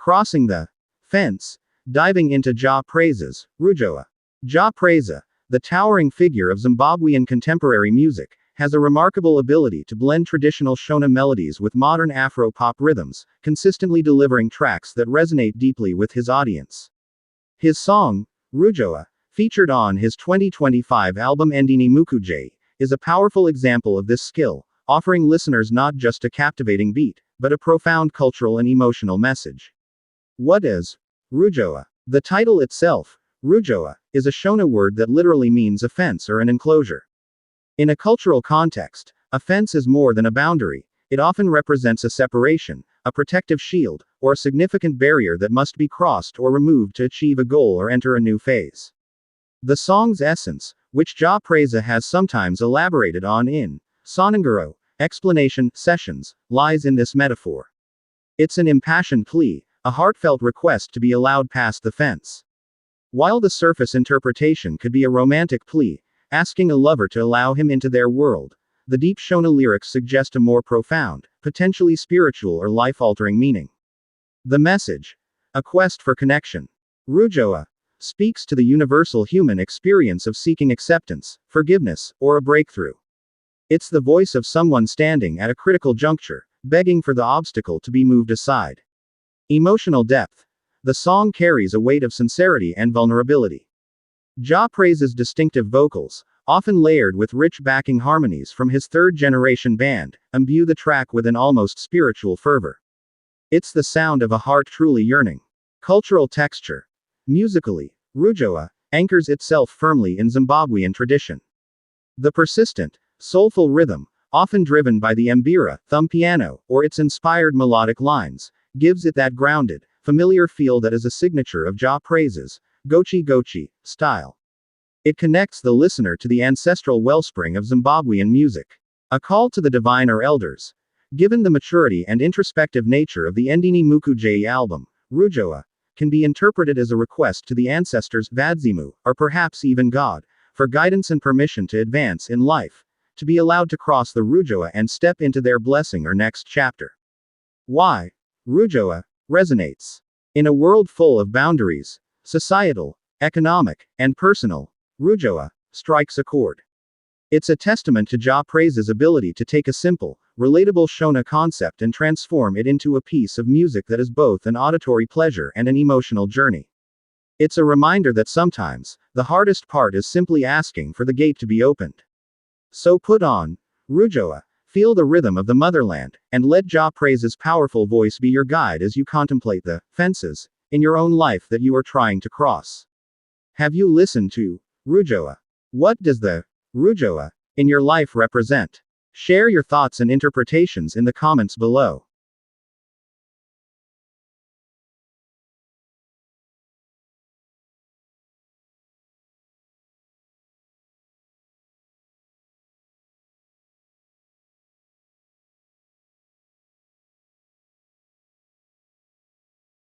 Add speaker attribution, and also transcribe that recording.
Speaker 1: Crossing the fence, diving into Jah Prayzah's Ruzhowa. Jah Prayzah, the towering figure of Zimbabwean contemporary music, has a remarkable ability to blend traditional Shona melodies with modern Afro-pop rhythms, consistently delivering tracks that resonate deeply with his audience. His song, Ruzhowa, featured on his 2025 album Ndini Mukudzeyi, is a powerful example of this skill, offering listeners not just a captivating beat, but a profound cultural and emotional message. What is Ruzhowa? The title itself, Ruzhowa, is a Shona word that literally means a fence or an enclosure. In a cultural context, a fence is more than a boundary. It often represents a separation, a protective shield, or a significant barrier that must be crossed or removed to achieve a goal or enter a new phase. The song's essence, which Jah Prayzah has sometimes elaborated on in Tsananguro explanation sessions, lies in this metaphor. It's an impassioned plea, a heartfelt request to be allowed past the fence. While the surface interpretation could be a romantic plea, asking a lover to allow him into their world, the deep Shona lyrics suggest a more profound, potentially spiritual or life-altering meaning. The message, a quest for connection. Ruzhowa speaks to the universal human experience of seeking acceptance, forgiveness, or a breakthrough. It's the voice of someone standing at a critical juncture, begging for the obstacle to be moved aside. Emotional depth. The song carries a weight of sincerity and vulnerability. Jah Prayzah's distinctive vocals, often layered with rich backing harmonies from his third-generation band, imbue the track with an almost spiritual fervor. It's the sound of a heart truly yearning. Cultural texture. Musically, Ruzhowa anchors itself firmly in Zimbabwean tradition. The persistent, soulful rhythm, often driven by the mbira, thumb piano, or its inspired melodic lines, gives it that grounded, familiar feel that is a signature of Jah Prayzah's Gochi style. It connects the listener to the ancestral wellspring of Zimbabwean music. A call to the divine or elders. Given the maturity and introspective nature of the Ndini Mukudzeyi album, Ruzhowa can be interpreted as a request to the ancestors, Vadzimu, or perhaps even God, for guidance and permission to advance in life, to be allowed to cross the Ruzhowa and step into their blessing or next chapter. Why Ruzhowa resonates. In a world full of boundaries, societal, economic, and personal, Ruzhowa strikes a chord. It's a testament to Jah Prayzah's ability to take a simple, relatable Shona concept and transform it into a piece of music that is both an auditory pleasure and an emotional journey. It's a reminder that sometimes, the hardest part is simply asking for the gate to be opened. So put on Ruzhowa, feel the rhythm of the motherland, and let Jah Prayzah's powerful voice be your guide as you contemplate the fences in your own life that you are trying to cross. Have you listened to Ruzhowa? What does the Ruzhowa in your life represent? Share your thoughts and interpretations in the comments below.